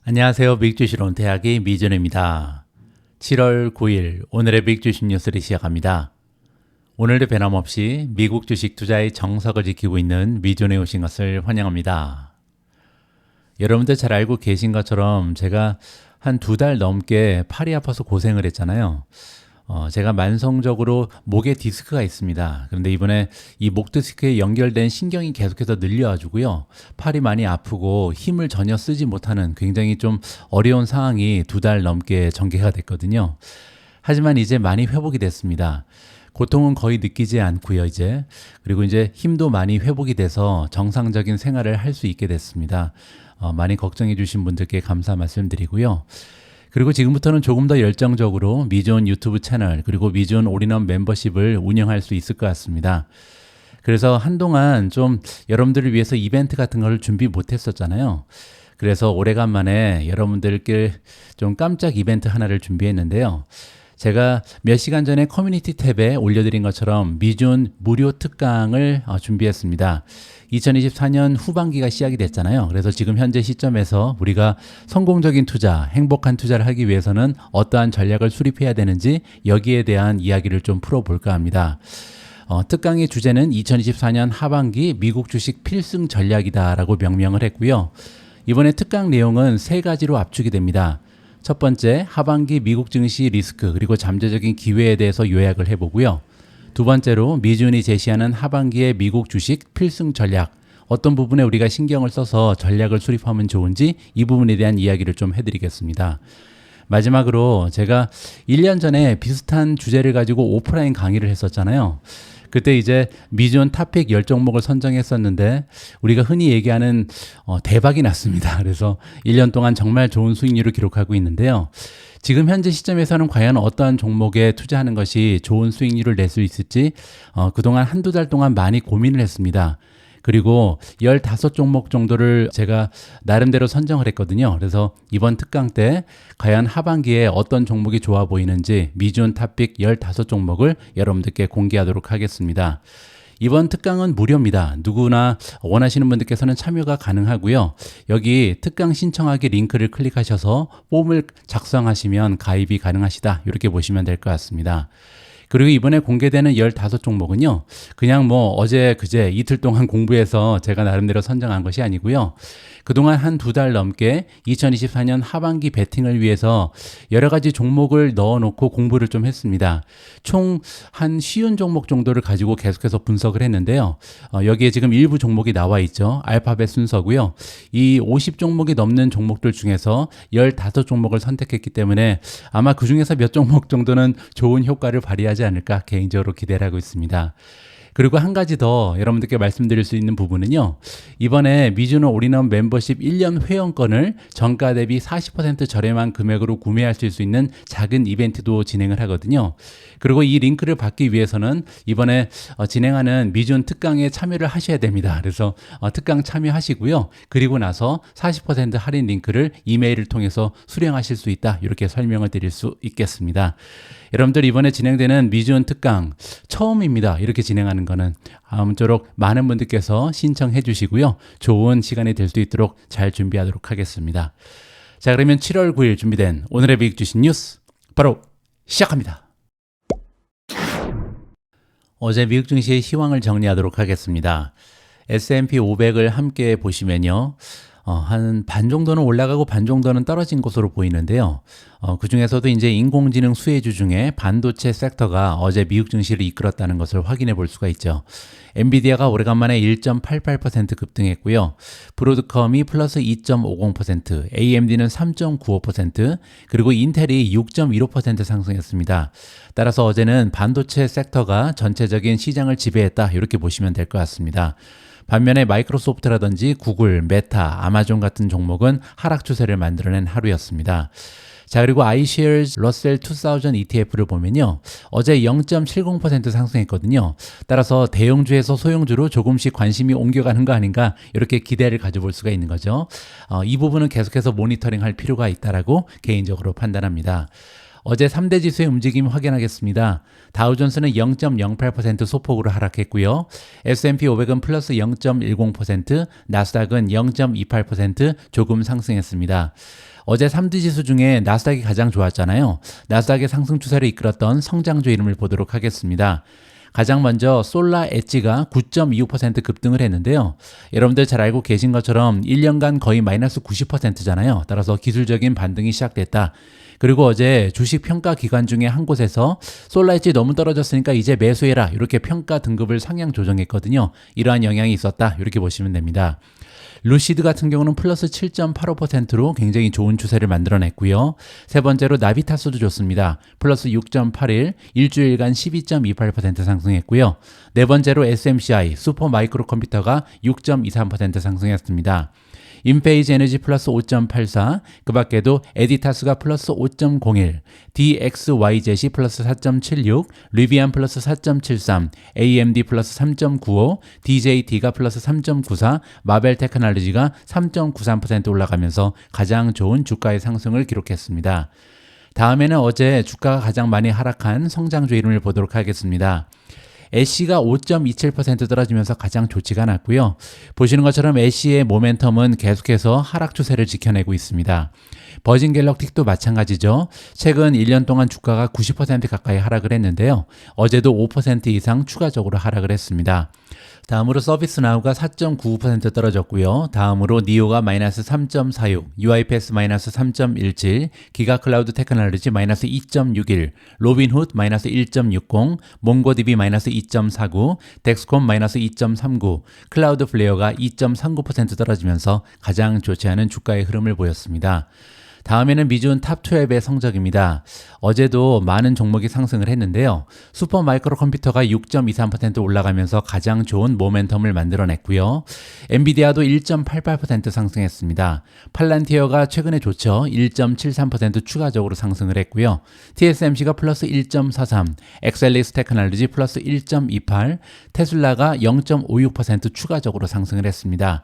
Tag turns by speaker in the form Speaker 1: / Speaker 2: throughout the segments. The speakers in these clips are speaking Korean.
Speaker 1: 안녕하세요. 미국주식론 대학의 미준입니다. 7월 9일 오늘의 미국주식 뉴스를 시작합니다. 오늘도 변함없이 미국 주식 투자의 정석을 지키고 있는 미준에 오신 것을 환영합니다. 여러분들 잘 알고 계신 것처럼 제가 한 2달 넘게 팔이 아파서 고생을 했잖아요. 제가 만성적으로 목에 디스크가 있습니다. 그런데 이번에 이 목 디스크에 연결된 신경이 계속해서 늘려가지고요. 팔이 많이 아프고 힘을 전혀 쓰지 못하는 굉장히 좀 어려운 상황이 2달 넘게 전개가 됐거든요. 하지만 이제 많이 회복이 됐습니다. 고통은 거의 느끼지 않고요, 이제. 그리고 이제 힘도 많이 회복이 돼서 정상적인 생활을 할 수 있게 됐습니다. 많이 걱정해 주신 분들께 감사 말씀드리고요. 그리고 지금부터는 조금 더 열정적으로 미존 유튜브 채널 그리고 미존 올인원 멤버십을 운영할 수 있을 것 같습니다. 그래서 한동안 좀 여러분들을 위해서 이벤트 같은 걸 준비 못했었잖아요. 그래서 오래간만에 여러분들께 좀 깜짝 이벤트 하나를 준비했는데요. 제가 몇 시간 전에 커뮤니티 탭에 올려드린 것처럼 미존 무료 특강을 준비했습니다. 2024년 후반기가 시작이 됐잖아요. 그래서 지금 현재 시점에서 우리가 성공적인 투자, 행복한 투자를 하기 위해서는 어떠한 전략을 수립해야 되는지 여기에 대한 이야기를 좀 풀어볼까 합니다. 특강의 주제는 2024년 하반기 미국 주식 필승 전략이다라고 명명을 했고요. 이번에 특강 내용은 3가지로 압축이 됩니다. 첫 번째, 하반기 미국 증시 리스크 그리고 잠재적인 기회에 대해서 요약을 해보고요. 두 번째로 미준이 제시하는 하반기의 미국 주식 필승 전략, 어떤 부분에 우리가 신경을 써서 전략을 수립하면 좋은지 이 부분에 대한 이야기를 좀 해드리겠습니다. 마지막으로 제가 1년 전에 비슷한 주제를 가지고 오프라인 강의를 했었잖아요. 그때 이제 미존 탑픽 10종목을 선정했었는데 우리가 흔히 얘기하는 대박이 났습니다. 그래서 1년 동안 정말 좋은 수익률을 기록하고 있는데요. 지금 현재 시점에서는 과연 어떠한 종목에 투자하는 것이 좋은 수익률을 낼 수 있을지 그동안 한두 달 동안 많이 고민을 했습니다. 그리고 15종목 정도를 제가 나름대로 선정을 했거든요. 그래서 이번 특강 때 과연 하반기에 어떤 종목이 좋아 보이는지 미준 탑픽 15종목을 여러분들께 공개하도록 하겠습니다. 이번 특강은 무료입니다. 누구나 원하시는 분들께서는 참여가 가능하고요. 여기 특강 신청하기 링크를 클릭하셔서 폼을 작성하시면 가입이 가능하시다. 이렇게 보시면 될 것 같습니다. 그리고 이번에 공개되는 15종목은요. 그냥 어제 그제 이틀 동안 공부해서 제가 나름대로 선정한 것이 아니고요. 그동안 한 2달 넘게 2024년 하반기 베팅을 위해서 여러 가지 종목을 넣어놓고 공부를 좀 했습니다. 총 한 50종목 정도를 가지고 계속해서 분석을 했는데요. 여기에 지금 일부 종목이 나와 있죠. 알파벳 순서고요. 이 50종목이 넘는 종목들 중에서 15종목을 선택했기 때문에 아마 그 중에서 몇 종목 정도는 좋은 효과를 발휘하지 않을까 개인적으로 기대를 하고 있습니다. 그리고 한 가지 더 여러분들께 말씀드릴 수 있는 부분은요. 이번에 미주노 올인원 멤버십 1년 회원권을 정가 대비 40% 저렴한 금액으로 구매하실 수 있는 작은 이벤트도 진행을 하거든요. 그리고 이 링크를 받기 위해서는 이번에 진행하는 미준 특강에 참여를 하셔야 됩니다. 그래서 특강 참여하시고요. 그리고 나서 40% 할인 링크를 이메일을 통해서 수령하실 수 있다. 이렇게 설명을 드릴 수 있겠습니다. 여러분들 이번에 진행되는 미준 특강 처음입니다. 이렇게 진행하는 거는 아무쪼록 많은 분들께서 신청해 주시고요. 좋은 시간이 될 수 있도록 잘 준비하도록 하겠습니다. 자, 그러면 7월 9일 준비된 오늘의 미국 주식 뉴스 바로 시작합니다. 어제 미국 증시의 시황을 정리하도록 하겠습니다. S&P 500을 함께 보시면요. 한 반 정도는 올라가고 반 정도는 떨어진 것으로 보이는데요. 그 중에서도 이제 인공지능 수혜주 중에 반도체 섹터가 어제 미국 증시를 이끌었다는 것을 확인해 볼 수가 있죠. 엔비디아가 오래간만에 1.88% 급등했고요. 브로드컴이 플러스 2.50%, AMD는 3.95%, 그리고 인텔이 6.15% 상승했습니다. 따라서 어제는 반도체 섹터가 전체적인 시장을 지배했다. 이렇게 보시면 될 것 같습니다. 반면에 마이크로소프트라든지 구글, 메타, 아마존 같은 종목은 하락 추세를 만들어낸 하루였습니다. 자, 그리고 iShares 러셀 2000 ETF를 보면요. 어제 0.70% 상승했거든요. 따라서 대형주에서 소형주로 조금씩 관심이 옮겨가는 거 아닌가 이렇게 기대를 가져볼 수가 있는 거죠. 이 부분은 계속해서 모니터링 할 필요가 있다라고 개인적으로 판단합니다. 어제 3대 지수의 움직임 확인하겠습니다. 다우존스는 0.08% 소폭으로 하락했고요. S&P 500은 플러스 0.10%, 나스닥은 0.28% 조금 상승했습니다. 어제 3대 지수 중에 나스닥이 가장 좋았잖아요. 나스닥의 상승 추세를 이끌었던 성장주 이름을 보도록 하겠습니다. 가장 먼저 솔라 엣지가 9.25% 급등을 했는데요. 여러분들 잘 알고 계신 것처럼 1년간 거의 마이너스 90%잖아요. 따라서 기술적인 반등이 시작됐다. 그리고 어제 주식 평가 기관 중에 한 곳에서 솔라 엣지 너무 떨어졌으니까 이제 매수해라 이렇게 평가 등급을 상향 조정했거든요. 이러한 영향이 있었다 이렇게 보시면 됩니다. 루시드 같은 경우는 플러스 7.85%로 굉장히 좋은 추세를 만들어냈고요. 세 번째로 나비타스도 좋습니다. 플러스 6.81, 일주일간 12.28% 상승했고요. 네 번째로 SMCI, 슈퍼마이크로 컴퓨터가 6.23% 상승했습니다. 인페이지 에너지 플러스 5.84, 그 밖에도 에디타스가 플러스 5.01, DXYZ이 플러스 4.76, 리비안 플러스 4.73, AMD 플러스 3.95, DJT가 플러스 3.94, 마벨 테크놀로지가 3.93% 올라가면서 가장 좋은 주가의 상승을 기록했습니다. 다음에는 어제 주가가 가장 많이 하락한 성장주 이름을 보도록 하겠습니다. 애쉬가 5.27% 떨어지면서 가장 좋지가 않았고요. 보시는 것처럼 애쉬의 모멘텀은 계속해서 하락 추세를 지켜내고 있습니다. 버진 갤럭틱도 마찬가지죠. 최근 1년 동안 주가가 90% 가까이 하락을 했는데요. 어제도 5% 이상 추가적으로 하락을 했습니다. 다음으로 서비스나우가 4.95% 떨어졌고요. 다음으로 니오가 마이너스 3.46, UiPath 마이너스 3.17, 기가클라우드 테크놀로지 마이너스 2.61, 로빈훗 마이너스 1.60, 몽고DB 마이너스 2.49, 덱스콤 마이너스 2.39, 클라우드 플레이어가 2.39% 떨어지면서 가장 좋지 않은 주가의 흐름을 보였습니다. 다음에는 미준 탑12의 성적입니다. 어제도 많은 종목이 상승을 했는데요. 슈퍼마이크로 컴퓨터가 6.23% 올라가면서 가장 좋은 모멘텀을 만들어냈고요. 엔비디아도 1.88% 상승했습니다. 팔란티어가 최근에 좋죠. 1.73% 추가적으로 상승을 했고요. TSMC가 플러스 1.43, 엑셀리스 테크놀로지 플러스 1.28, 테슬라가 0.56% 추가적으로 상승을 했습니다.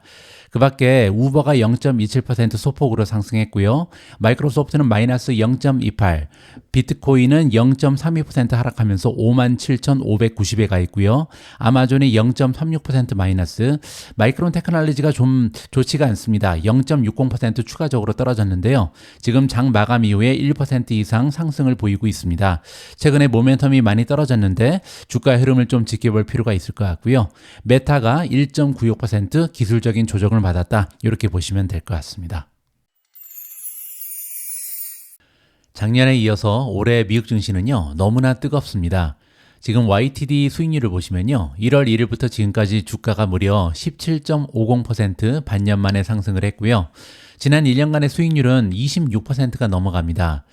Speaker 1: 그 밖에 우버가 0.27% 소폭으로 상승했고요. 마이크로소프트는 마이너스 0.28, 비트코인은 0.32% 하락하면서 57,590에 가 있고요. 아마존이 0.36% 마이너스, 마이크론 테크놀로지가 좀 좋지가 않습니다. 0.60% 추가적으로 떨어졌는데요. 지금 장 마감 이후에 1% 이상 상승을 보이고 있습니다. 최근에 모멘텀이 많이 떨어졌는데 주가 흐름을 좀 지켜볼 필요가 있을 것 같고요. 메타가 1.96% 기술적인 조정을 받았다. 이렇게 보시면 될 것 같습니다. 작년에 이어서 올해 미국 증시는요, 너무나 뜨겁습니다. 지금 YTD 수익률을 보시면요, 1월 1일부터 지금까지 주가가 무려 17.50% 반년 만에 상승을 했고요. 지난 1년간의 수익률은 26%가 넘어갑니다.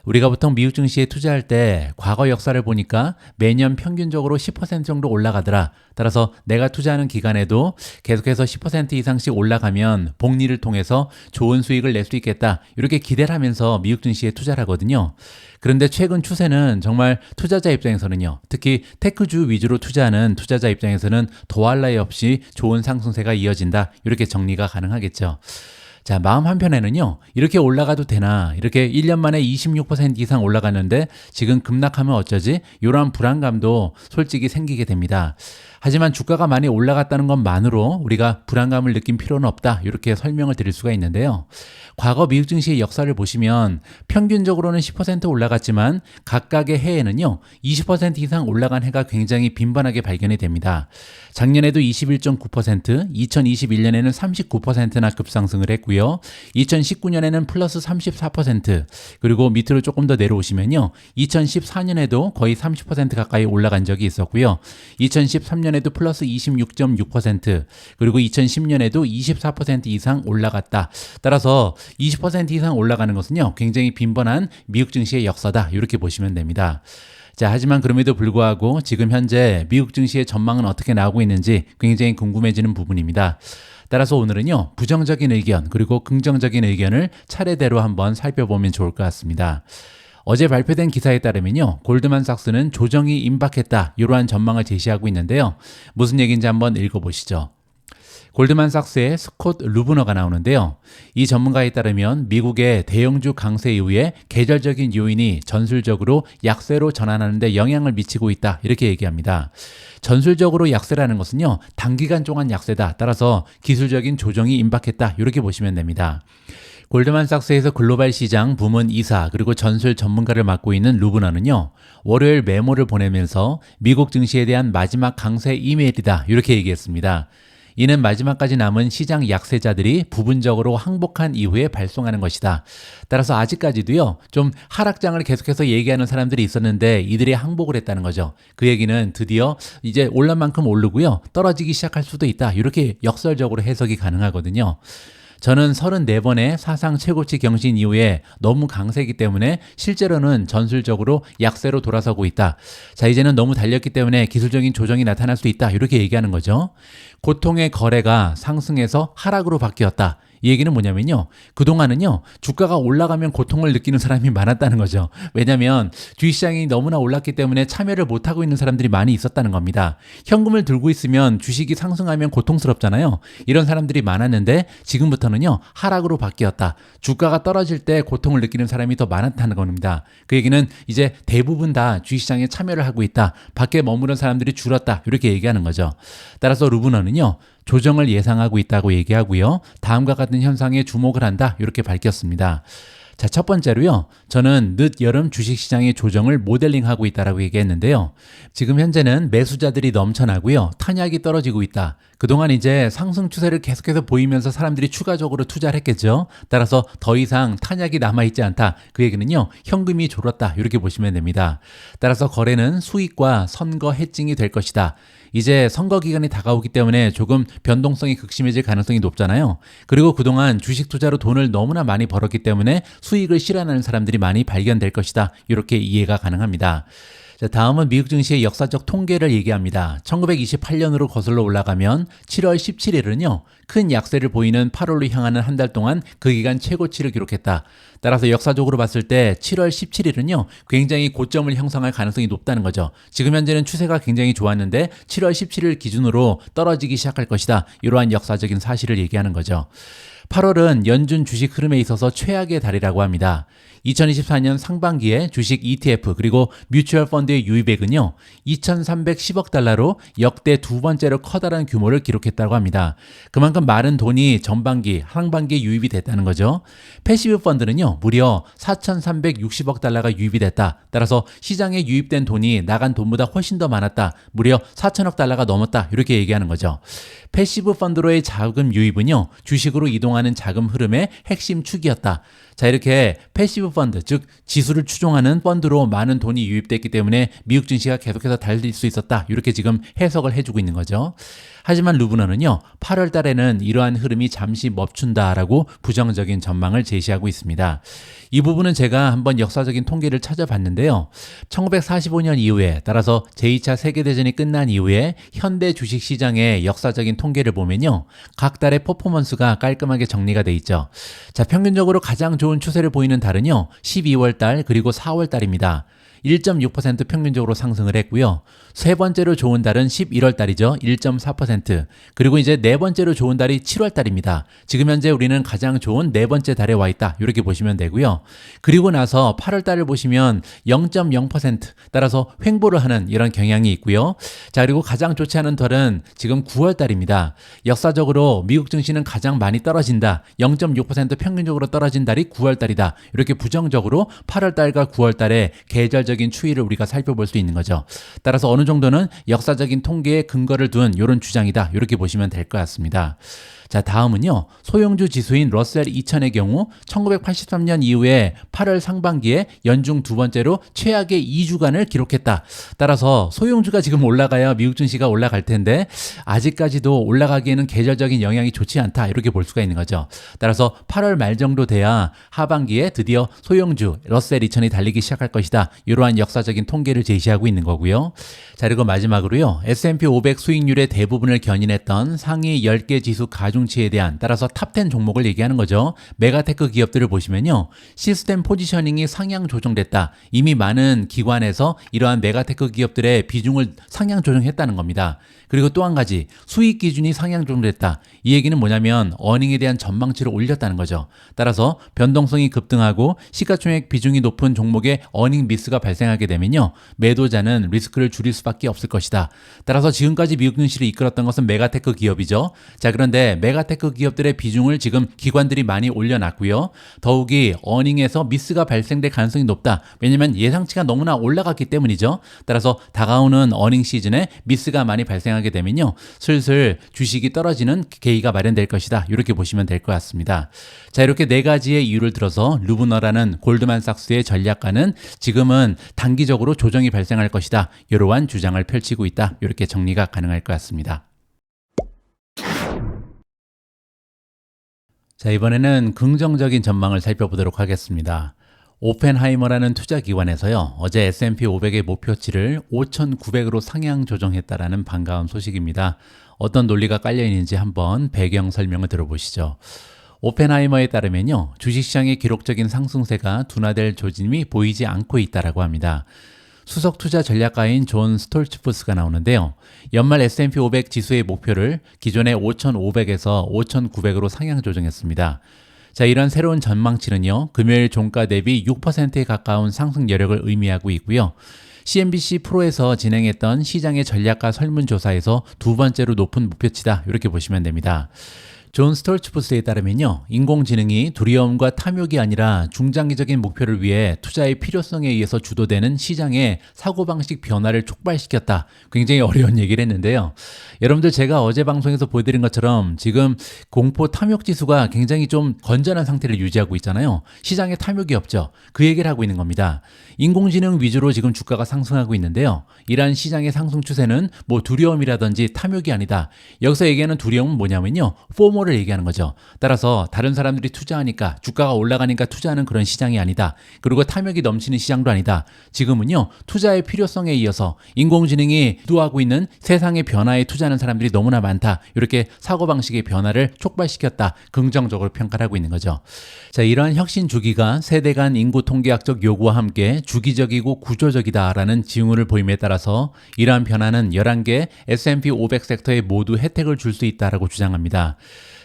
Speaker 1: 우리가 보통 미국 증시에 투자할 때 과거 역사를 보니까 매년 평균적으로 10% 정도 올라가더라. 따라서 내가 투자하는 기간에도 계속해서 10% 이상씩 올라가면 복리를 통해서 좋은 수익을 낼 수 있겠다. 이렇게 기대를 하면서 미국 증시에 투자를 하거든요. 그런데 최근 추세는 정말 투자자 입장에서는요. 특히 테크주 위주로 투자하는 투자자 입장에서는 더할 나위 없이 좋은 상승세가 이어진다. 이렇게 정리가 가능하겠죠. 자, 마음 한편에는요, 이렇게 올라가도 되나, 이렇게 1년 만에 26% 이상 올라갔는데 지금 급락하면 어쩌지? 이런 불안감도 솔직히 생기게 됩니다. 하지만 주가가 많이 올라갔다는 것만으로 우리가 불안감을 느낀 필요는 없다. 이렇게 설명을 드릴 수가 있는데요. 과거 미국 증시의 역사를 보시면 평균적으로는 10% 올라갔지만 각각의 해에는요, 20% 이상 올라간 해가 굉장히 빈번하게 발견이 됩니다. 작년에도 21.9%, 2021년에는 39%나 급상승을 했고요. 2019년에는 플러스 34%, 그리고 밑으로 조금 더 내려오시면요. 2014년에도 거의 30% 가까이 올라간 적이 있었고요. 2013년에도 플러스 26.6%, 그리고 2010년에도 24% 이상 올라갔다. 따라서 20% 이상 올라가는 것은요, 굉장히 빈번한 미국 증시의 역사다. 이렇게 보시면 됩니다. 자, 하지만 그럼에도 불구하고 지금 현재 미국 증시의 전망은 어떻게 나오고 있는지 굉장히 궁금해지는 부분입니다. 따라서 오늘은요, 부정적인 의견 그리고 긍정적인 의견을 차례대로 한번 살펴보면 좋을 것 같습니다. 어제 발표된 기사에 따르면요, 골드만삭스는 조정이 임박했다, 이러한 전망을 제시하고 있는데요. 무슨 얘기인지 한번 읽어보시죠. 골드만삭스의 스콧 루브너가 나오는데요. 이 전문가에 따르면 미국의 대형주 강세 이후에 계절적인 요인이 전술적으로 약세로 전환하는 데 영향을 미치고 있다, 이렇게 얘기합니다. 전술적으로 약세라는 것은요, 단기간 동안 약세다. 따라서 기술적인 조정이 임박했다, 이렇게 보시면 됩니다. 골드만삭스에서 글로벌 시장 부문 이사 그리고 전술 전문가를 맡고 있는 루브너는요, 월요일 메모를 보내면서 미국 증시에 대한 마지막 강세 이메일이다 이렇게 얘기했습니다. 이는 마지막까지 남은 시장 약세자들이 부분적으로 항복한 이후에 발송하는 것이다. 따라서 아직까지도요, 좀 하락장을 계속해서 얘기하는 사람들이 있었는데 이들이 항복을 했다는 거죠. 그 얘기는 드디어 이제 올란 만큼 오르고요, 떨어지기 시작할 수도 있다. 이렇게 역설적으로 해석이 가능하거든요. 저는 34번의 사상 최고치 경신 이후에 너무 강세이기 때문에 실제로는 전술적으로 약세로 돌아서고 있다. 자, 이제는 너무 달렸기 때문에 기술적인 조정이 나타날 수 있다. 이렇게 얘기하는 거죠. 고통의 거래가 상승해서 하락으로 바뀌었다. 이 얘기는 뭐냐면요, 그동안은요, 주가가 올라가면 고통을 느끼는 사람이 많았다는 거죠. 왜냐하면 주식시장이 너무나 올랐기 때문에 참여를 못하고 있는 사람들이 많이 있었다는 겁니다. 현금을 들고 있으면 주식이 상승하면 고통스럽잖아요. 이런 사람들이 많았는데 지금부터는요, 하락으로 바뀌었다. 주가가 떨어질 때 고통을 느끼는 사람이 더 많았다는 겁니다. 그 얘기는 이제 대부분 다 주식시장에 참여를 하고 있다. 밖에 머무른 사람들이 줄었다. 이렇게 얘기하는 거죠. 따라서 루브너는요, 조정을 예상하고 있다고 얘기하고요, 다음과 같은 현상에 주목을 한다 이렇게 밝혔습니다. 자, 첫 번째로요, 저는 늦여름 주식시장의 조정을 모델링하고 있다라고 얘기했는데요, 지금 현재는 매수자들이 넘쳐나고요, 탄약이 떨어지고 있다. 그동안 이제 상승 추세를 계속해서 보이면서 사람들이 추가적으로 투자를 했겠죠. 따라서 더 이상 탄약이 남아있지 않다. 그 얘기는요, 현금이 졸았다 이렇게 보시면 됩니다. 따라서 거래는 수익과 선거 해칭이 될 것이다. 이제 선거 기간이 다가오기 때문에 조금 변동성이 극심해질 가능성이 높잖아요. 그리고 그동안 주식 투자로 돈을 너무나 많이 벌었기 때문에 수익을 실현하는 사람들이 많이 발견될 것이다. 이렇게 이해가 가능합니다. 자, 다음은 미국 증시의 역사적 통계를 얘기합니다. 1928년으로 거슬러 올라가면 7월 17일은요, 큰 약세를 보이는 8월로 향하는 한 달 동안 그 기간 최고치를 기록했다. 따라서 역사적으로 봤을 때 7월 17일은요, 굉장히 고점을 형성할 가능성이 높다는 거죠. 지금 현재는 추세가 굉장히 좋았는데 7월 17일 기준으로 떨어지기 시작할 것이다. 이러한 역사적인 사실을 얘기하는 거죠. 8월은 연준 주식 흐름에 있어서 최악의 달이라고 합니다. 2024년 상반기에 주식 ETF 그리고 뮤추얼 펀드의 유입액은요, 2,310억 달러로 역대 두 번째로 커다란 규모를 기록했다고 합니다. 그만큼 많은 돈이 전반기, 상반기에 유입이 됐다는 거죠. 패시브 펀드는요, 무려 4,360억 달러가 유입이 됐다. 따라서 시장에 유입된 돈이 나간 돈보다 훨씬 더 많았다. 무려 4천억 달러가 넘었다. 이렇게 얘기하는 거죠. 패시브 펀드로의 자금 유입은요, 주식으로 이동하는 자금 흐름의 핵심 축이었다. 자, 이렇게 패시브 펀드, 즉 지수를 추종하는 펀드로 많은 돈이 유입됐기 때문에 미국 증시가 계속해서 달릴 수 있었다. 이렇게 지금 해석을 해주고 있는 거죠. 하지만 루브너는요, 8월 달에는 이러한 흐름이 잠시 멈춘다라고 부정적인 전망을 제시하고 있습니다. 이 부분은 제가 한번 역사적인 통계를 찾아봤는데요, 1945년 이후에, 따라서 제2차 세계대전이 끝난 이후에 현대 주식시장의 역사적인 통계를 보면요, 각 달의 퍼포먼스가 깔끔하게 정리가 돼 있죠. 자, 평균적으로 가장 좋은 추세를 보이는 달은요, 12월 달 그리고 4월 달입니다. 1.6% 평균적으로 상승을 했고요. 세 번째로 좋은 달은 11월 달이죠. 1.4%. 그리고 이제 네 번째로 좋은 달이 7월 달입니다. 지금 현재 우리는 가장 좋은 네 번째 달에 와 있다. 이렇게 보시면 되고요. 그리고 나서 8월 달을 보시면 0.0%, 따라서 횡보를 하는 이런 경향이 있고요. 자, 그리고 가장 좋지 않은 달은 지금 9월 달입니다. 역사적으로 미국 증시는 가장 많이 떨어진다. 0.6% 평균적으로 떨어진 달이 9월 달이다. 이렇게 부정적으로 8월 달과 9월 달에 계절적인 추이를 우리가 살펴볼 수 있는 거죠. 따라서 어느 정도는 역사적인 통계에 근거를 둔 이런 주장이다. 이렇게 보시면 될 것 같습니다. 자, 다음은요, 소형주 지수인 러셀 2000의 경우 1983년 이후에 8월 상반기에 연중 두 번째로 최악의 2주간을 기록했다. 따라서 소형주가 지금 올라가야 미국 증시가 올라갈 텐데 아직까지도 올라가기에는 계절적인 영향이 좋지 않다. 이렇게 볼 수가 있는 거죠. 따라서 8월 말 정도 돼야 하반기에 드디어 소형주 러셀 2000이 달리기 시작할 것이다. 이러한 역사적인 통계를 제시하고 있는 거고요. 자, 그리고 마지막으로요, S&P 500 수익률의 대부분을 견인했던 상위 10개 지수 가중치에 대한, 따라서 탑10 종목을 얘기하는 거죠. 메가테크 기업들을 보시면요, 시스템 포지셔닝이 상향 조정됐다. 이미 많은 기관에서 이러한 메가테크 기업들의 비중을 상향 조정했다는 겁니다. 그리고 또 한 가지, 수익 기준이 상향 조정됐다. 이 얘기는 뭐냐면 어닝에 대한 전망치를 올렸다는 거죠. 따라서 변동성이 급등하고 시가총액 비중이 높은 종목의 어닝 미스가 발생하게 되면요, 매도자는 리스크를 줄일 수밖에 없을 것이다. 따라서 지금까지 미국 증시를 이끌었던 것은 메가테크 기업이죠. 자, 그런데 메가테크 기업들의 비중을 지금 기관들이 많이 올려놨고요. 더욱이 어닝에서 미스가 발생될 가능성이 높다. 왜냐면 예상치가 너무나 올라갔기 때문이죠. 따라서 다가오는 어닝 시즌에 미스가 많이 발생하게 되면요, 슬슬 주식이 떨어지는 계기가 마련될 것이다. 이렇게 보시면 될 것 같습니다. 자, 이렇게 네 가지의 이유를 들어서 루브너라는 골드만삭스의 전략가는 지금은 단기적으로 조정이 발생할 것이다. 이러한 주장을 펼치고 있다. 이렇게 정리가 가능할 것 같습니다. 자, 이번에는 긍정적인 전망을 살펴보도록 하겠습니다. 오펜하이머라는 투자기관에서요, 어제 S&P 500의 목표치를 5,900으로 상향 조정했다라는 반가운 소식입니다. 어떤 논리가 깔려 있는지 한번 배경 설명을 들어보시죠. 오펜하이머에 따르면요, 주식시장의 기록적인 상승세가 둔화될 조짐이 보이지 않고 있다라고 합니다. 수석 투자 전략가인 존 스톨츠푸스가 나오는데요, 연말 S&P 500 지수의 목표를 기존의 5,500에서 5,900으로 상향 조정했습니다. 자, 이런 새로운 전망치는요, 금요일 종가 대비 6%에 가까운 상승 여력을 의미하고 있고요. CNBC 프로에서 진행했던 시장의 전략가 설문조사에서 두 번째로 높은 목표치다. 이렇게 보시면 됩니다. 존 스톨츠푸스에 따르면요, 인공지능이 두려움과 탐욕이 아니라 중장기적인 목표를 위해 투자의 필요성에 의해서 주도되는 시장의 사고방식 변화를 촉발시켰다. 굉장히 어려운 얘기를 했는데요. 여러분들, 제가 어제 방송에서 보여드린 것처럼 지금 공포 탐욕 지수가 굉장히 좀 건전한 상태를 유지하고 있잖아요. 시장에 탐욕이 없죠. 그 얘기를 하고 있는 겁니다. 인공지능 위주로 지금 주가가 상승하고 있는데요, 이러한 시장의 상승 추세는 뭐 두려움이라든지 탐욕이 아니다. 여기서 얘기하는 두려움은 뭐냐면요, 포모를 얘기하는 거죠. 따라서 다른 사람들이 투자하니까, 주가가 올라가니까 투자하는 그런 시장이 아니다. 그리고 탐욕이 넘치는 시장도 아니다. 지금은요, 투자의 필요성에 이어서 인공지능이 주도하고 있는 세상의 변화에 투자하는 사람들이 너무나 많다. 이렇게 사고방식의 변화를 촉발시켰다. 긍정적으로 평가를 하고 있는 거죠. 자, 이러한 혁신 주기가 세대 간 인구 통계학적 요구와 함께 주기적이고 구조적이다라는 징후를 보임에 따라서 이러한 변화는 11개 S&P 500 섹터에 모두 혜택을 줄 수 있다라고 주장합니다.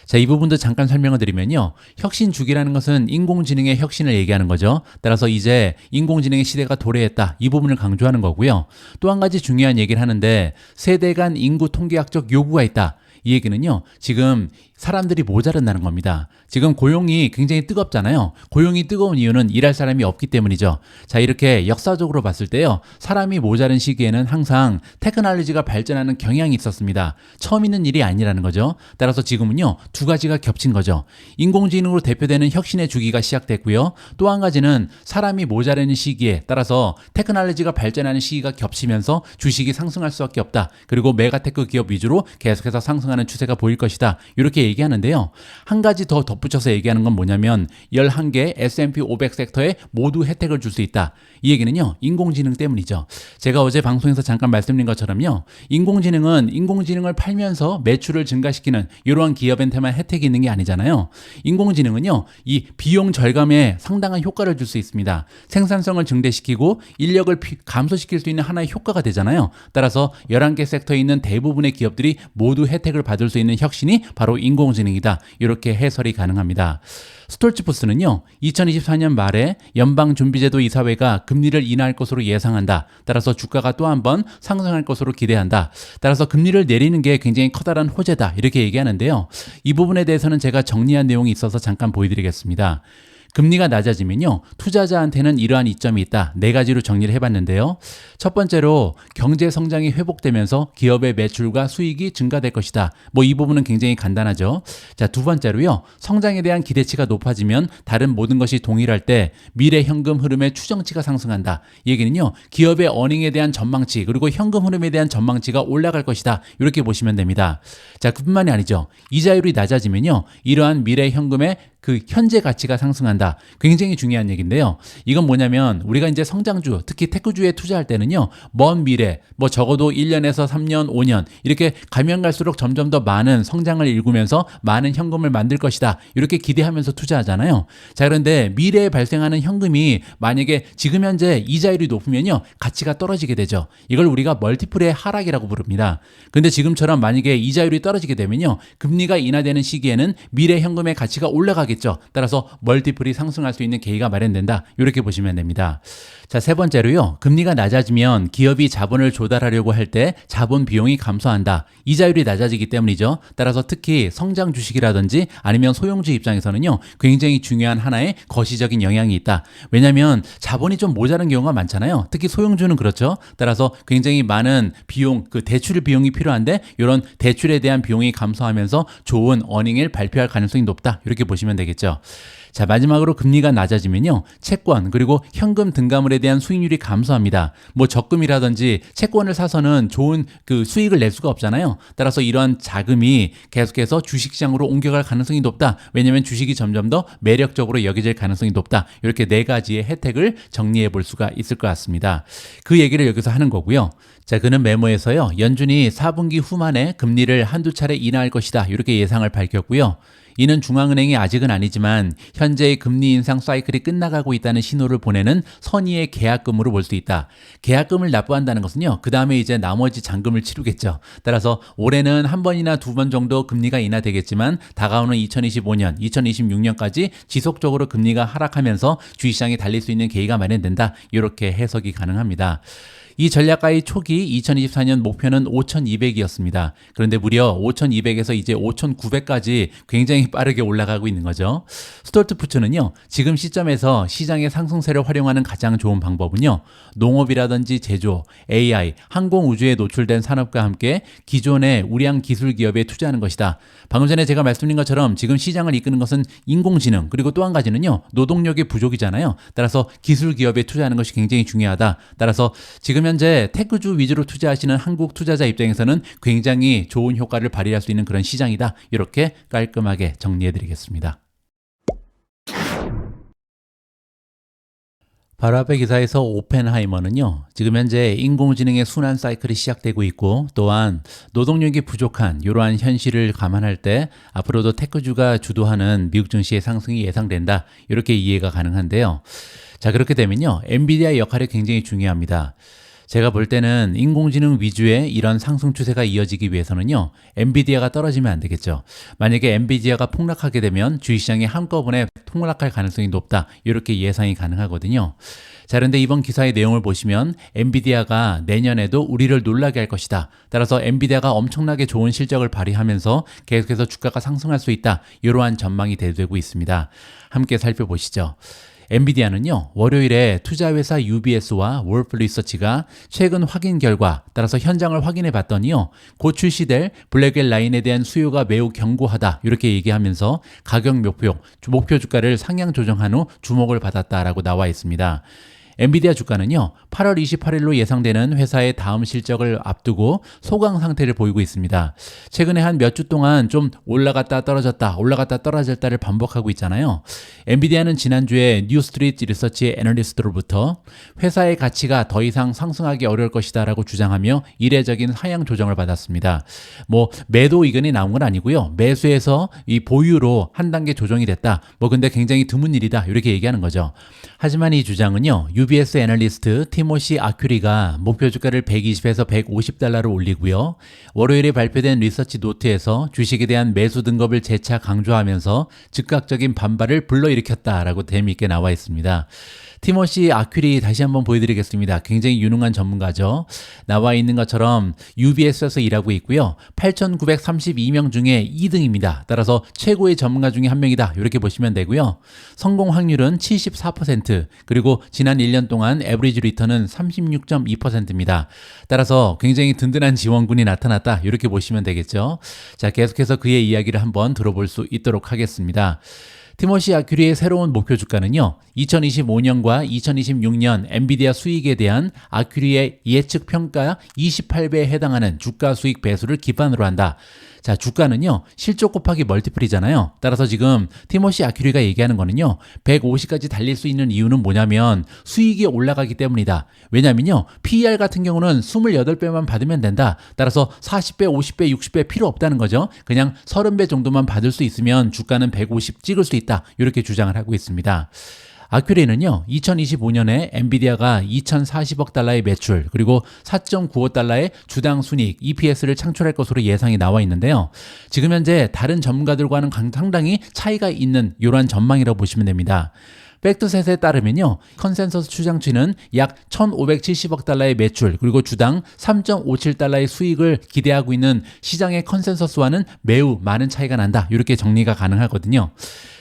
Speaker 1: 자, 이 부분도 잠깐 설명을 드리면요, 혁신 주기라는 것은 인공지능의 혁신을 얘기하는 거죠. 따라서 이제 인공지능의 시대가 도래했다. 이 부분을 강조하는 거고요. 또 한 가지 중요한 얘기를 하는데, 세대 간 인구 통계학적 요구가 있다. 이 얘기는요, 지금 사람들이 모자란다는 겁니다. 지금 고용이 굉장히 뜨겁잖아요. 고용이 뜨거운 이유는 일할 사람이 없기 때문이죠. 자, 이렇게 역사적으로 봤을 때요, 사람이 모자른 시기에는 항상 테크놀로지가 발전하는 경향이 있었습니다. 처음 있는 일이 아니라는 거죠. 따라서 지금은요, 두 가지가 겹친 거죠. 인공지능으로 대표되는 혁신의 주기가 시작됐고요. 또 한 가지는 사람이 모자라는 시기에 따라서 테크놀로지가 발전하는 시기가 겹치면서 주식이 상승할 수밖에 없다. 그리고 메가테크 기업 위주로 계속해서 상승하는 추세가 보일 것이다. 이렇게 얘기하는데요. 한 가지 더 덧붙여서 얘기하는 건 뭐냐면, 11개 S&P 500 섹터에 모두 혜택을 줄 수 있다. 이 얘기는요, 인공지능 때문이죠. 제가 어제 방송에서 잠깐 말씀드린 것처럼요, 인공지능은 인공지능을 팔면서 매출을 증가시키는 이러한 기업한테만 혜택이 있는 게 아니잖아요. 인공지능은요, 이 비용 절감에 상당한 효과를 줄 수 있습니다. 생산성을 증대시키고 인력을 감소시킬 수 있는 하나의 효과가 되잖아요. 따라서 11개 섹터에 있는 대부분의 기업들이 모두 혜택을 받을 수 있는 혁신이 바로 인공지능이다. 이렇게 해설이 가능합니다. 스톨츠푸스는요, 2024년 말에 연방준비제도 이사회가 금리를 인하할 것으로 예상한다. 따라서 주가가 또 한 번 상승할 것으로 기대한다. 따라서 금리를 내리는 게 굉장히 커다란 호재다. 이렇게 얘기하는데요. 이 부분에 대해서는 제가 정리한 내용이 있어서 잠깐 보여드리겠습니다. 금리가 낮아지면요, 투자자한테는 이러한 이점이 있다. 네 가지로 정리를 해봤는데요. 첫 번째로 경제 성장이 회복되면서 기업의 매출과 수익이 증가될 것이다. 뭐 이 부분은 굉장히 간단하죠. 자, 두 번째로요, 성장에 대한 기대치가 높아지면 다른 모든 것이 동일할 때 미래 현금 흐름의 추정치가 상승한다. 이 얘기는요, 기업의 어닝에 대한 전망치 그리고 현금 흐름에 대한 전망치가 올라갈 것이다. 이렇게 보시면 됩니다. 자, 그뿐만이 아니죠. 이자율이 낮아지면요, 이러한 미래 현금의 그 현재 가치가 상승한다. 굉장히 중요한 얘기인데요. 이건 뭐냐면, 우리가 이제 성장주, 특히 테크주에 투자할 때는요, 먼 미래, 뭐 적어도 1년에서 3년, 5년 이렇게 가면 갈수록 점점 더 많은 성장을 일구면서 많은 현금을 만들 것이다. 이렇게 기대하면서 투자하잖아요. 자, 그런데 미래에 발생하는 현금이 만약에 지금 현재 이자율이 높으면요, 가치가 떨어지게 되죠. 이걸 우리가 멀티플의 하락이라고 부릅니다. 근데 지금처럼 만약에 이자율이 떨어지게 되면요, 금리가 인하되는 시기에는 미래 현금의 가치가 올라가게 상승하겠죠. 따라서 멀티플이 상승할 수 있는 계기가 마련된다. 이렇게 보시면 됩니다. 자, 세 번째로요. 금리가 낮아지면 기업이 자본을 조달하려고 할 때 자본 비용이 감소한다. 이자율이 낮아지기 때문이죠. 따라서 특히 성장 주식이라든지 아니면 소형주 입장에서는요. 굉장히 중요한 하나의 거시적인 영향이 있다. 왜냐하면 자본이 좀 모자란 경우가 많잖아요. 특히 소형주는 그렇죠. 따라서 굉장히 많은 비용, 그 대출 비용이 필요한데 이런 대출에 대한 비용이 감소하면서 좋은 어닝을 발표할 가능성이 높다. 이렇게 보시면 되겠죠. 자, 마지막으로 금리가 낮아지면요. 채권 그리고 현금 등가물에 대한 수익률이 감소합니다. 뭐 적금이라든지 채권을 사서는 좋은 그 수익을 낼 수가 없잖아요. 따라서 이러한 자금이 계속해서 주식시장으로 옮겨갈 가능성이 높다. 왜냐하면 주식이 점점 더 매력적으로 여겨질 가능성이 높다. 이렇게 네 가지의 혜택을 정리해 볼 수가 있을 것 같습니다. 그 얘기를 여기서 하는 거고요. 자, 그는 메모에서요. 연준이 4분기 후반에 금리를 한두 차례 인하할 것이다. 이렇게 예상을 밝혔고요. 이는 중앙은행이 아직은 아니지만 현재의 금리 인상 사이클이 끝나가고 있다는 신호를 보내는 선의의 계약금으로 볼 수 있다. 계약금을 납부한다는 것은요. 그 다음에 이제 나머지 잔금을 치르겠죠. 따라서 올해는 한 번이나 두 번 정도 금리가 인하되겠지만 다가오는 2025년, 2026년까지 지속적으로 금리가 하락하면서 주식시장이 달릴 수 있는 계기가 마련된다. 이렇게 해석이 가능합니다. 이 전략가의 초기 2024년 목표는 5,200이었습니다. 그런데 무려 5,200에서 이제 5,900까지 굉장히 빠르게 올라가고 있는 거죠. 스톨트푸츠는요, 지금 시점에서 시장의 상승세를 활용하는 가장 좋은 방법은요, 농업이라든지 제조, AI, 항공우주에 노출된 산업과 함께 기존의 우량 기술 기업에 투자하는 것이다. 방금 전에 제가 말씀드린 것처럼 지금 시장을 이끄는 것은 인공지능, 그리고 또 한 가지는요, 노동력의 부족이잖아요. 따라서 기술 기업에 투자하는 것이 굉장히 중요하다. 따라서 지금 현재 테크주 위주로 투자하시는 한국 투자자 입장에서는 굉장히 좋은 효과를 발휘할 수 있는 그런 시장이다. 이렇게 깔끔하게 정리해 드리겠습니다. 바로 앞에 기사에서 오펜하이머는요, 지금 현재 인공지능의 순환 사이클이 시작되고 있고, 또한 노동력이 부족한 이러한 현실을 감안할 때 앞으로도 테크주가 주도하는 미국 증시의 상승이 예상된다. 이렇게 이해가 가능한데요. 자, 그렇게 되면요, 엔비디아의 역할이 굉장히 중요합니다. 제가 볼 때는 인공지능 위주의 이런 상승 추세가 이어지기 위해서는요, 엔비디아가 떨어지면 안 되겠죠. 만약에 엔비디아가 폭락하게 되면 주식시장이 한꺼번에 폭락할 가능성이 높다. 이렇게 예상이 가능하거든요. 자, 그런데 이번 기사의 내용을 보시면 엔비디아가 내년에도 우리를 놀라게 할 것이다. 따라서 엔비디아가 엄청나게 좋은 실적을 발휘하면서 계속해서 주가가 상승할 수 있다. 이러한 전망이 대두되고 있습니다. 함께 살펴보시죠. 엔비디아는요, 월요일에 투자회사 UBS와 월프 리서치가 최근 확인 결과, 따라서 현장을 확인해 봤더니요, 곧 출시될 블랙웰 라인에 대한 수요가 매우 견고하다. 이렇게 얘기하면서 가격 목표 주가를 상향 조정한 후 주목을 받았다라고 나와 있습니다. 엔비디아 주가는요, 8월 28일로 예상되는 회사의 다음 실적을 앞두고 소강 상태를 보이고 있습니다. 최근에 한 몇 주 동안 좀 올라갔다 떨어졌다, 올라갔다 떨어졌다를 반복하고 있잖아요. 엔비디아는 지난주에 뉴스트리트 리서치의 애널리스트로부터 회사의 가치가 더 이상 상승하기 어려울 것이다 라고 주장하며 이례적인 하향 조정을 받았습니다. 뭐 매도 의견이 나온 건 아니고요. 매수에서 이 보유로 한 단계 조정이 됐다. 뭐 근데 굉장히 드문 일이다. 이렇게 얘기하는 거죠. 하지만 이 주장은요, UBS 애널리스트 티모시 아큐리가 목표 주가를 120에서 150달러로 올리고요. 월요일에 발표된 리서치 노트에서 주식에 대한 매수 등급을 재차 강조하면서 즉각적인 반발을 불러일으켰다라고 재미있게 나와 있습니다. 티모시 아큐리 다시 한번 보여드리겠습니다. 굉장히 유능한 전문가죠. 나와 있는 것처럼 UBS에서 일하고 있고요. 8,932명 중에 2등입니다. 따라서 최고의 전문가 중에 한 명이다. 이렇게 보시면 되고요. 성공 확률은 74%, 그리고 지난 1년 동안 에버리지 리턴은 36.2%입니다. 따라서 굉장히 든든한 지원군이 나타났다. 이렇게 보시면 되겠죠. 자, 계속해서 그의 이야기를 한번 들어볼 수 있도록 하겠습니다. 티모시 아큐리의 새로운 목표 주가는요, 2025년과 2026년 엔비디아 수익에 대한 아큐리의 예측 평가 28배에 해당하는 주가 수익 배수를 기반으로 한다. 자, 주가는요, 실적 곱하기 멀티플이잖아요. 따라서 지금 티모시 아큐리가 얘기하는 거는요, 150까지 달릴 수 있는 이유는 뭐냐면 수익이 올라가기 때문이다. 왜냐면요, PER 같은 경우는 28배만 받으면 된다. 따라서 40배, 50배, 60배 필요 없다는 거죠. 그냥 30배 정도만 받을 수 있으면 주가는 150 찍을 수 있다. 이렇게 주장을 하고 있습니다. 아큐레인은요, 2025년에 엔비디아가 2,040억 달러의 매출, 그리고 4.95달러의 주당 순이익, EPS를 창출할 것으로 예상이 나와 있는데요. 지금 현재 다른 전문가들과는 상당히 차이가 있는 이러한 전망이라고 보시면 됩니다. 팩트셋에 따르면요, 컨센서스 추정치는 약 1,570억 달러의 매출, 그리고 주당 3.57달러의 수익을 기대하고 있는 시장의 컨센서스와는 매우 많은 차이가 난다. 이렇게 정리가 가능하거든요.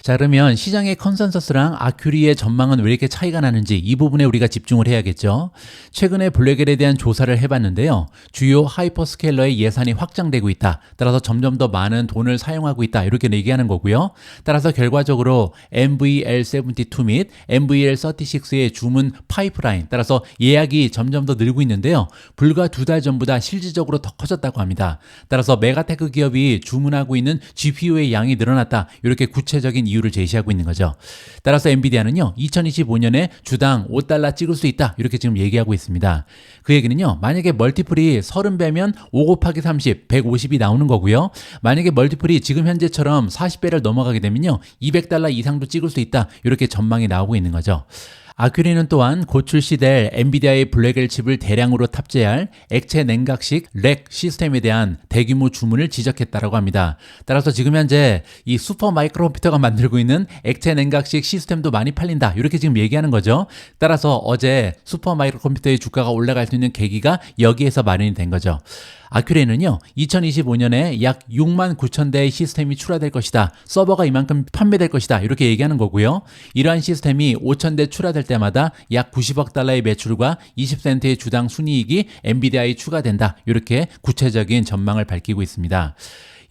Speaker 1: 자, 그러면 시장의 컨센서스랑 아큐리의 전망은 왜 이렇게 차이가 나는지 이 부분에 우리가 집중을 해야겠죠. 최근에 블랙엘에 대한 조사를 해봤는데요. 주요 하이퍼스케일러의 예산이 확장되고 있다. 따라서 점점 더 많은 돈을 사용하고 있다. 이렇게 얘기하는 거고요. 따라서 결과적으로 NVL72 및 NVL36의 주문 파이프라인, 따라서 예약이 점점 더 늘고 있는데요. 불과 2달 전보다 실질적으로 더 커졌다고 합니다. 따라서 메가테크 기업이 주문하고 있는 GPU의 양이 늘어났다. 이렇게 구체적인 이유를 제시하고 있는 거죠. 따라서 엔비디아는요, 2025년에 주당 5달러 찍을 수 있다. 이렇게 지금 얘기하고 있습니다. 그 얘기는요, 만약에 멀티플이 30배면 5 곱하기 30, 150이 나오는 거고요. 만약에 멀티플이 지금 현재처럼 40배를 넘어가게 되면요, 200달러 이상도 찍을 수 있다. 이렇게 전망이 나오고 있는 거죠. 아큐리는 또한 곧 출시될 엔비디아의 블랙엘 칩을 대량으로 탑재할 액체 냉각식 렉 시스템에 대한 대규모 주문을 지적했다고 합니다. 따라서 지금 현재 이 슈퍼 마이크로 컴퓨터가 만들고 있는 액체 냉각식 시스템도 많이 팔린다. 이렇게 지금 얘기하는 거죠. 따라서 어제 슈퍼 마이크로 컴퓨터의 주가가 올라갈 수 있는 계기가 여기에서 마련이 된 거죠. 아큐레는요, 2025년에 약 6만 9천 대의 시스템이 출하될 것이다. 서버가 이만큼 판매될 것이다. 이렇게 얘기하는 거고요. 이러한 시스템이 5천 대 출하될 때마다 약 90억 달러의 매출과 20센트의 주당 순이익이 엔비디아에 추가된다. 이렇게 구체적인 전망을 밝히고 있습니다.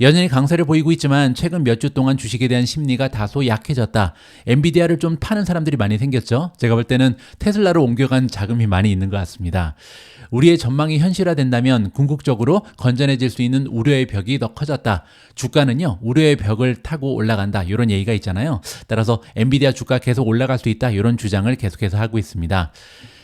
Speaker 1: 여전히 강세를 보이고 있지만 최근 몇 주 동안 주식에 대한 심리가 다소 약해졌다. 엔비디아를 좀 파는 사람들이 많이 생겼죠. 제가 볼 때는 테슬라로 옮겨간 자금이 많이 있는 것 같습니다. 우리의 전망이 현실화된다면 궁극적으로 건전해질 수 있는 우려의 벽이 더 커졌다. 주가는요, 우려의 벽을 타고 올라간다. 이런 얘기가 있잖아요. 따라서 엔비디아 주가 계속 올라갈 수 있다. 이런 주장을 계속해서 하고 있습니다.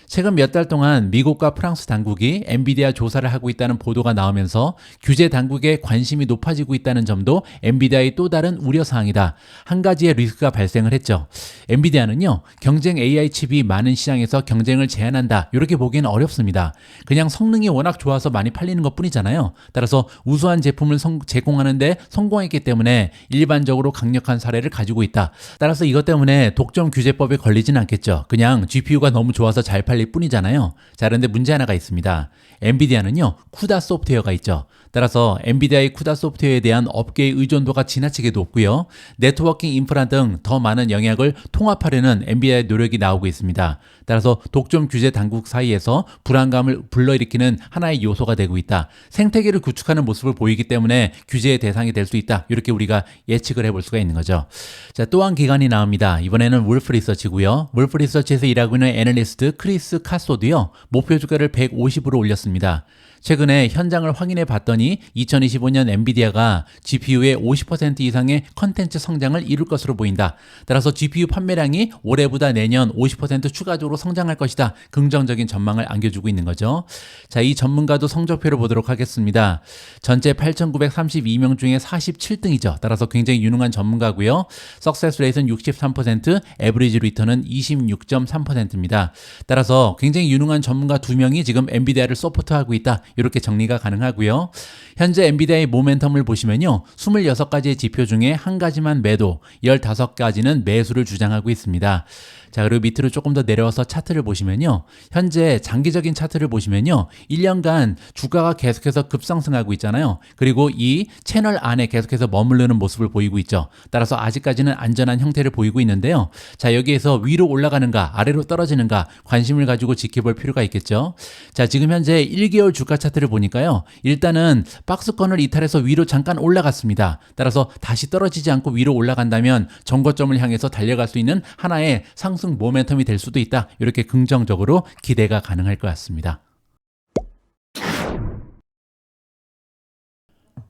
Speaker 1: 최근 몇 달 동안 미국과 프랑스 당국이 엔비디아 조사를 하고 있다는 보도가 나오면서 규제 당국의 관심이 높아지고 있다는 점도 엔비디아의 또 다른 우려사항이다. 한 가지의 리스크가 발생을 했죠. 엔비디아는요, 경쟁 AI 칩이 많은 시장에서 경쟁을 제한한다. 이렇게 보기에는 어렵습니다. 그냥 성능이 워낙 좋아서 많이 팔리는 것 뿐이잖아요. 따라서 우수한 제품을 제공하는데 성공했기 때문에 일반적으로 강력한 사례를 가지고 있다. 따라서 이것 때문에 독점 규제법에 걸리진 않겠죠. 그냥 GPU가 너무 좋아서 잘 팔릴 뿐이잖아요. 자, 그런데 문제 하나가 있습니다. 엔비디아는요, 쿠다 소프트웨어가 있죠. 따라서 엔비디아의 쿠다 소프트웨어에 대한 업계의 의존도가 지나치게 높고요. 네트워킹 인프라 등 더 많은 영역을 통합하려는 엔비디아의 노력이 나오고 있습니다. 따라서 독점 규제 당국 사이에서 불안감을 불러일으키는 하나의 요소가 되고 있다. 생태계를 구축하는 모습을 보이기 때문에 규제의 대상이 될 수 있다. 이렇게 우리가 예측을 해볼 수가 있는 거죠. 자, 또 한 기관이 나옵니다. 이번에는 울프 리서치고요. 울프 리서치에서 일하고 있는 애널리스트 크리스 카소도요, 목표 주가를 150으로 올렸습니다. 최근에 현장을 확인해 봤더니 2025년 엔비디아가 GPU의 50% 이상의 컨텐츠 성장을 이룰 것으로 보인다. 따라서 GPU 판매량이 올해보다 내년 50% 추가적으로 성장할 것이다. 긍정적인 전망을 안겨주고 있는 거죠. 자, 이 전문가도 성적표를 보도록 하겠습니다. 전체 8,932명 중에 47등이죠. 따라서 굉장히 유능한 전문가고요. 석세스 레이트는 63%, 에버리지 리턴은 26.3%입니다. 따라서 굉장히 유능한 전문가 2명이 지금 엔비디아를 서포트하고 있다. 이렇게 정리가 가능하고요. 현재 엔비디아의 모멘텀을 보시면요, 26가지의 지표 중에 한 가지만 매도, 15가지는 매수를 주장하고 있습니다. 자, 그리고 밑으로 조금 더 내려와서 차트를 보시면요, 현재 장기적인 차트를 보시면요, 1년간 주가가 계속해서 급상승하고 있잖아요. 그리고 이 채널 안에 계속해서 머무르는 모습을 보이고 있죠. 따라서 아직까지는 안전한 형태를 보이고 있는데요. 자, 여기에서 위로 올라가는가 아래로 떨어지는가 관심을 가지고 지켜볼 필요가 있겠죠. 자, 지금 현재 1개월 주가 차트를 보니까요, 일단은 박스권을 이탈해서 위로 잠깐 올라갔습니다. 따라서 다시 떨어지지 않고 위로 올라간다면 정거점을 향해서 달려갈 수 있는 하나의 상승 모멘텀이 될 수도 있다. 이렇게 긍정적으로 기대가 가능할 것 같습니다.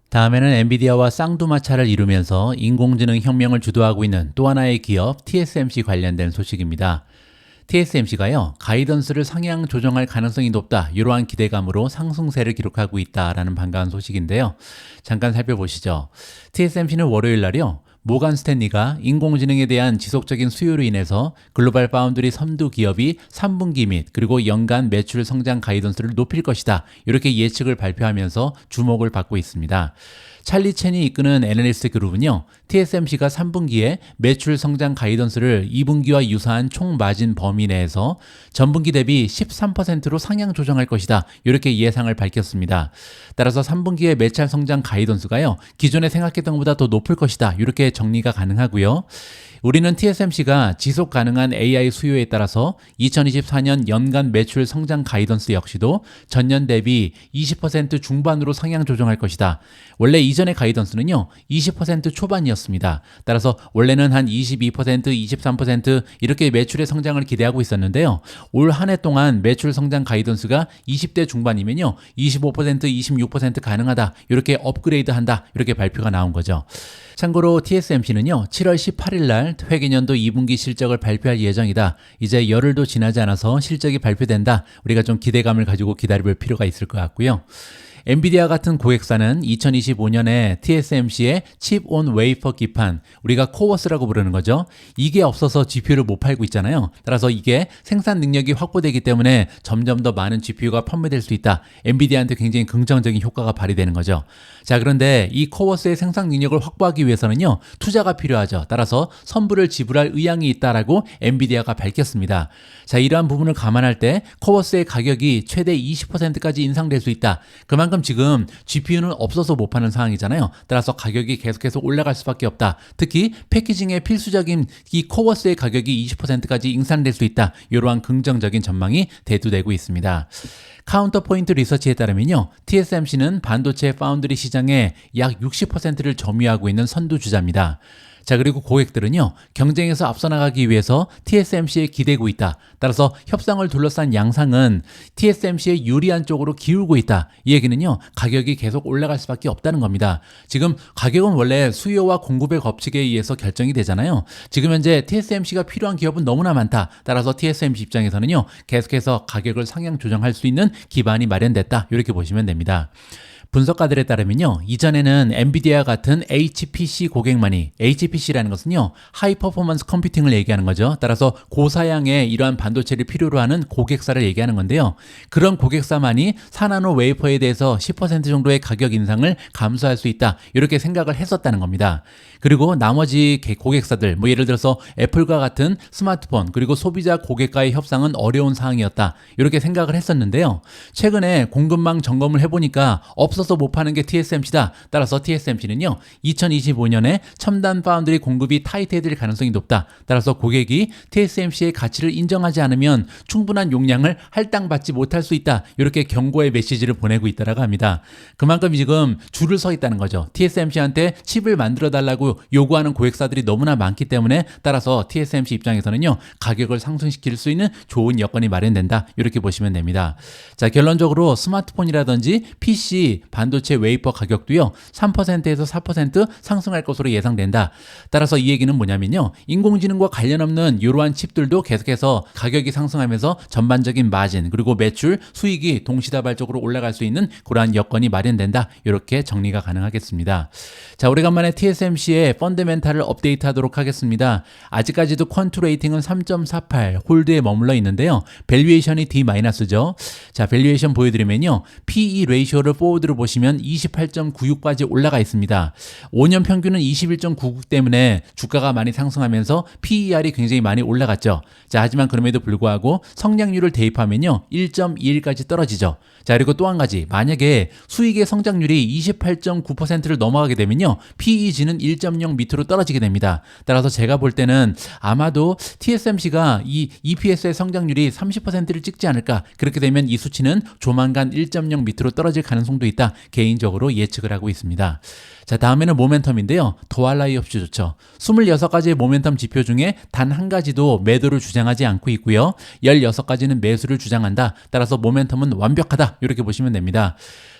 Speaker 1: 다음에는 엔비디아와 쌍두마차를 이루면서 인공지능 혁명을 주도하고 있는 또 하나의 기업 TSMC 관련된 소식입니다. TSMC가요, 가이던스를 상향 조정할 가능성이 높다. 이러한 기대감으로 상승세를 기록하고 있다라는 반가운 소식인데요. 잠깐 살펴보시죠. TSMC는 월요일 날이요, 모간 스탠리가 인공지능에 대한 지속적인 수요로 인해서 글로벌 파운드리 선두 기업이 3분기 및 그리고 연간 매출 성장 가이던스를 높일 것이다. 이렇게 예측을 발표하면서 주목을 받고 있습니다. 찰리 첸이 이끄는 애널리스트 그룹은요, TSMC가 3분기에 매출 성장 가이던스를 2분기와 유사한 총 마진 범위 내에서 전분기 대비 13%로 상향 조정할 것이다. 이렇게 예상을 밝혔습니다. 따라서 3분기의 매출 성장 가이던스가요, 기존에 생각했던 것보다 더 높을 것이다. 이렇게 정리가 가능하고요. 우리는 TSMC가 지속 가능한 AI 수요에 따라서 2024년 연간 매출 성장 가이던스 역시도 전년 대비 20% 중반으로 상향 조정할 것이다. 원래 이전의 가이던스는요, 20% 초반이었습니다. 따라서 원래는 한 22%, 23% 이렇게 매출의 성장을 기대하고 있었는데요. 올 한 해 동안 매출 성장 가이던스가 20대 중반이면요, 25%, 26% 가능하다. 이렇게 업그레이드 한다. 이렇게 발표가 나온 거죠. 참고로 TSMC는요, 7월 18일 날 회계년도 2분기 실적을 발표할 예정이다. 이제 열흘도 지나지 않아서 실적이 발표된다. 우리가 좀 기대감을 가지고 기다려볼 필요가 있을 것 같고요. 엔비디아 같은 고객사는 2025년에 TSMC의 칩 온 웨이퍼 기판, 우리가 코어스라고 부르는 거죠. 이게 없어서 GPU를 못 팔고 있잖아요. 따라서 이게 생산 능력이 확보되기 때문에 점점 더 많은 GPU가 판매될 수 있다. 엔비디아한테 굉장히 긍정적인 효과가 발휘되는 거죠. 자, 그런데 이 코어스의 생산 능력을 확보하기 위해서는요, 투자가 필요하죠. 따라서 선불을 지불할 의향이 있다라고 엔비디아가 밝혔습니다. 자, 이러한 부분을 감안할 때 코어스의 가격이 최대 20%까지 인상될 수 있다. 그만큼 지금 GPU는 없어서 못 파는 상황이잖아요. 따라서 가격이 계속해서 올라갈 수밖에 없다. 특히 패키징의 필수적인 이 코어스의 가격이 20%까지 인상될 수 있다. 이러한 긍정적인 전망이 대두되고 있습니다. 카운터포인트 리서치에 따르면요, TSMC는 반도체 파운드리 시장의 약 60%를 점유하고 있는 선두주자입니다. 자, 그리고 고객들은요, 경쟁에서 앞서 나가기 위해서 TSMC에 기대고 있다. 따라서 협상을 둘러싼 양상은 TSMC의 유리한 쪽으로 기울고 있다. 이 얘기는요, 가격이 계속 올라갈 수밖에 없다는 겁니다. 지금 가격은 원래 수요와 공급의 법칙에 의해서 결정이 되잖아요. 지금 현재 TSMC가 필요한 기업은 너무나 많다. 따라서 TSMC 입장에서는요, 계속해서 가격을 상향 조정할 수 있는 기반이 마련됐다. 이렇게 보시면 됩니다. 분석가들에 따르면요, 이전에는 엔비디아 같은 HPC 고객만이, HPC라는 것은요, 하이 퍼포먼스 컴퓨팅을 얘기하는 거죠. 따라서 고사양의 이러한 반도체를 필요로 하는 고객사를 얘기하는 건데요. 그런 고객사만이 4나노 웨이퍼에 대해서 10% 정도의 가격 인상을 감수할 수 있다. 이렇게 생각을 했었다는 겁니다. 그리고 나머지 고객사들, 뭐 예를 들어서 애플과 같은 스마트폰, 그리고 소비자 고객과의 협상은 어려운 상황이었다. 이렇게 생각을 했었는데요. 최근에 공급망 점검을 해보니까 없어서 못 파는 게 TSMC다. 따라서 TSMC는요, 2025년에 첨단 파운드리 공급이 타이트해질 가능성이 높다. 따라서 고객이 TSMC의 가치를 인정하지 않으면 충분한 용량을 할당받지 못할 수 있다. 이렇게 경고의 메시지를 보내고 있다고 합니다. 그만큼 지금 줄을 서 있다는 거죠. TSMC한테 칩을 만들어 달라고 요구하는 고객사들이 너무나 많기 때문에, 따라서 TSMC 입장에서는요, 가격을 상승시킬 수 있는 좋은 여건이 마련된다. 이렇게 보시면 됩니다. 자, 결론적으로 스마트폰이라든지 PC, 반도체 웨이퍼 가격도요, 3%에서 4% 상승할 것으로 예상된다. 따라서 이 얘기는 뭐냐면요, 인공지능과 관련 없는 이러한 칩들도 계속해서 가격이 상승하면서 전반적인 마진, 그리고 매출, 수익이 동시다발적으로 올라갈 수 있는 그러한 여건이 마련된다. 이렇게 정리가 가능하겠습니다. 자, 오래간만에 TSMC의 펀더멘탈을 업데이트하도록 하겠습니다. 아직까지도 퀀투 레이팅은 3.48 홀드에 머물러 있는데요. 밸류에이션이 D-죠. 자, 밸류에이션 보여드리면요, PE 레이쇼를 포워드로 보시면 28.96까지 올라가 있습니다. 5년 평균은 21.99 때문에 주가가 많이 상승하면서 PER이 굉장히 많이 올라갔죠. 자, 하지만 그럼에도 불구하고 성장률을 대입하면요, 1.21까지 떨어지죠. 자, 그리고 또 한 가지, 만약에 수익의 성장률이 28.9%를 넘어가게 되면요, PEG는 1.0 밑으로 떨어지게 됩니다. 따라서 제가 볼 때는 아마도 TSMC가 이 EPS의 성장률이 30%를 찍지 않을까. 그렇게 되면 이 수치는 조만간 1.0 밑으로 떨어질 가능성도 있다. 개인적으로 예측을 하고 있습니다. 자, 다음에는 모멘텀인데요. 더할 나위 없이 좋죠. 26가지의 모멘텀 지표 중에 단 한 가지도 매도를 주장하지 않고 있고요. 16가지는 매수를 주장한다. 따라서 모멘텀은 완벽하다. 이렇게 보시면 됩니다.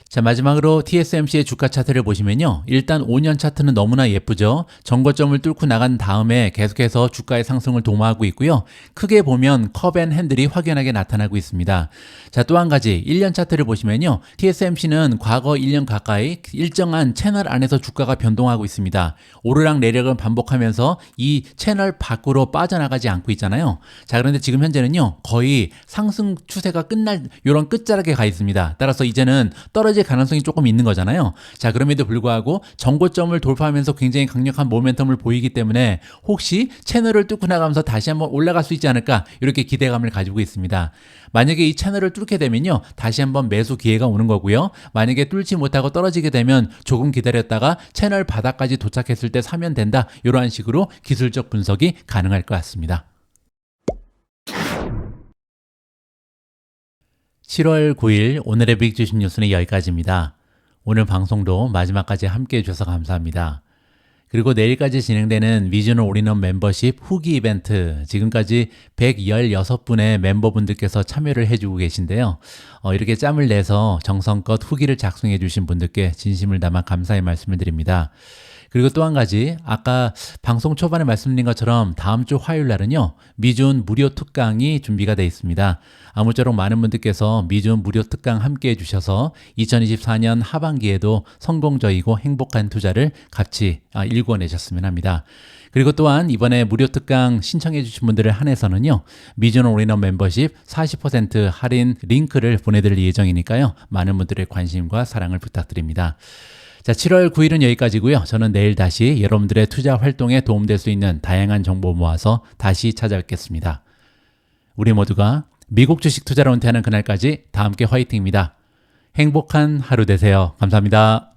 Speaker 1: 자, 마지막으로 TSMC의 주가 차트를 보시면요. 일단 5년 차트는 너무나 예쁘죠. 전고점을 뚫고 나간 다음에 계속해서 주가의 상승을 도모하고 있고요. 크게 보면 컵앤핸들이 확연하게 나타나고 있습니다. 자, 또 한 가지 1년 차트를 보시면요. TSMC는 과거 1년 가까이 일정한 채널 안에서 주가가 변동하고 있습니다. 오르락 내리락을 반복하면서 이 채널 밖으로 빠져나가지 않고 있잖아요. 자, 그런데 지금 현재는요. 거의 상승 추세가 끝날 이런 끝자락에 가 있습니다. 따라서 이제는 떨어질 가능성이 조금 있는 거잖아요. 자, 그럼에도 불구하고 전고점을 돌파하면서 굉장히 강력한 모멘텀을 보이기 때문에 혹시 채널을 뚫고 나가면서 다시 한번 올라갈 수 있지 않을까 이렇게 기대감을 가지고 있습니다. 만약에 이 채널을 뚫게 되면요. 다시 한번 매수 기회가 오는 거고요. 만약에 뚫지 못하고 떨어지게 되면 조금 기다렸다가 채널 바닥까지 도착했을 때 사면 된다. 이러한 식으로 기술적 분석이 가능할 것 같습니다. 7월 9일 오늘의 빅주식 뉴스는 여기까지입니다. 오늘 방송도 마지막까지 함께해 주셔서 감사합니다. 그리고 내일까지 진행되는 위즈는 올인원 멤버십 후기 이벤트, 지금까지 116분의 멤버분들께서 참여를 해주고 계신데요. 이렇게 짬을 내서 정성껏 후기를 작성해 주신 분들께 진심을 담아 감사의 말씀을 드립니다. 그리고 또 한 가지, 아까 방송 초반에 말씀드린 것처럼 다음 주 화요일 날은요, 미준 무료 특강이 준비가 되어 있습니다. 아무쪼록 많은 분들께서 미준 무료 특강 함께 해주셔서 2024년 하반기에도 성공적이고 행복한 투자를 같이 일궈내셨으면 합니다. 그리고 또한 이번에 무료 특강 신청해 주신 분들을 한해서는요, 미준 올인원 멤버십 40% 할인 링크를 보내드릴 예정이니까요, 많은 분들의 관심과 사랑을 부탁드립니다. 자, 7월 9일은 여기까지고요. 저는 내일 다시 여러분들의 투자 활동에 도움될 수 있는 다양한 정보 모아서 다시 찾아뵙겠습니다. 우리 모두가 미국 주식 투자로 은퇴하는 그날까지 다 함께 화이팅입니다. 행복한 하루 되세요. 감사합니다.